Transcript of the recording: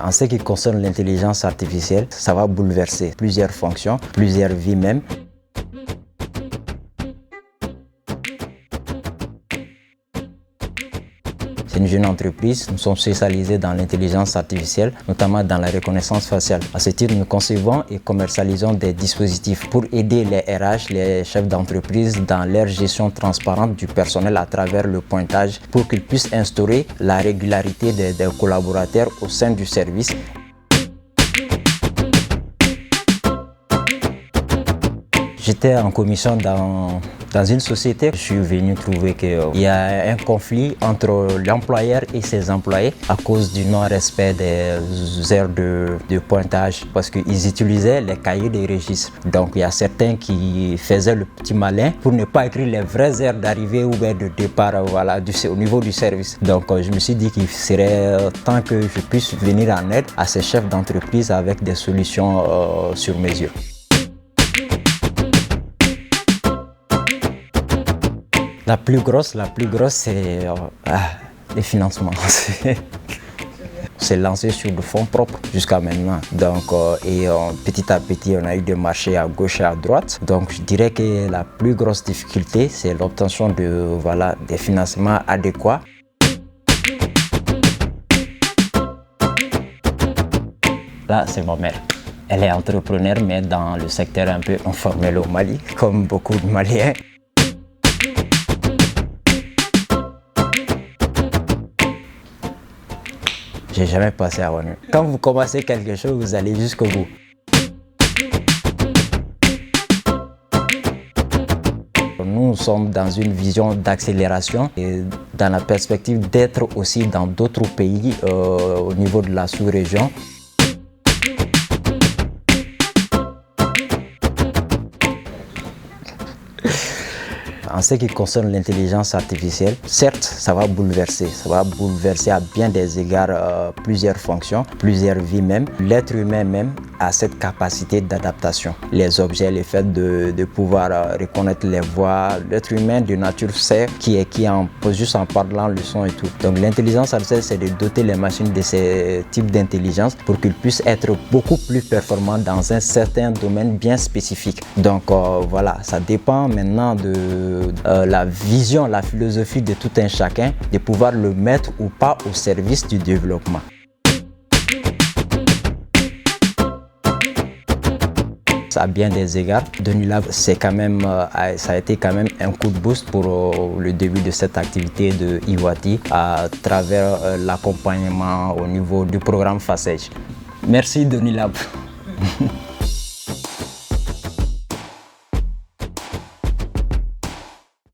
En ce qui concerne l'intelligence artificielle, ça va bouleverser plusieurs fonctions, plusieurs vies même. C'est une jeune entreprise, nous sommes spécialisés dans l'intelligence artificielle, notamment dans la reconnaissance faciale. À ce titre, nous concevons et commercialisons des dispositifs pour aider les RH, les chefs d'entreprise dans leur gestion transparente du personnel à travers le pointage pour qu'ils puissent instaurer la régularité des collaborateurs au sein du service. J'étais en commission dans une société. Je suis venu trouver qu'il y a un conflit entre l'employeur et ses employés à cause du non-respect des heures de pointage parce qu'ils utilisaient les cahiers des registres. Donc il y a certains qui faisaient le petit malin pour ne pas écrire les vraies heures d'arrivée ou de départ au niveau du service. Donc je me suis dit qu'il serait temps que je puisse venir en aide à ces chefs d'entreprise avec des solutions sur mesure. La plus grosse, c'est les financements. C'est lancé sur le fonds propres jusqu'à maintenant. Donc, petit à petit, on a eu des marchés à gauche et à droite. Donc, je dirais que la plus grosse difficulté, c'est l'obtention des financements adéquats. Là, c'est ma mère. Elle est entrepreneure, mais dans le secteur un peu informel au Mali, comme beaucoup de Maliens. J'ai jamais passé à ONU. Quand vous commencez quelque chose, vous allez jusqu'au bout. Nous sommes dans une vision d'accélération et dans la perspective d'être aussi dans d'autres pays au niveau de la sous-région. En ce qui concerne l'intelligence artificielle, certes, ça va bouleverser à bien des égards plusieurs fonctions, plusieurs vies même. L'être humain même a cette capacité d'adaptation. Les objets, le fait de pouvoir reconnaître les voix, l'être humain de nature sait qui est qui juste en parlant le son et tout. Donc l'intelligence artificielle, c'est de doter les machines de ces types d'intelligence pour qu'ils puissent être beaucoup plus performants dans un certain domaine bien spécifique. Donc voilà, ça dépend maintenant de la vision, la philosophie de tout un chacun, de pouvoir le mettre ou pas au service du développement. Ça a bien des égards. Denilab, ça a été quand même un coup de boost pour le début de cette activité de Iwati à travers l'accompagnement au niveau du programme FASEJ. Merci Denilab.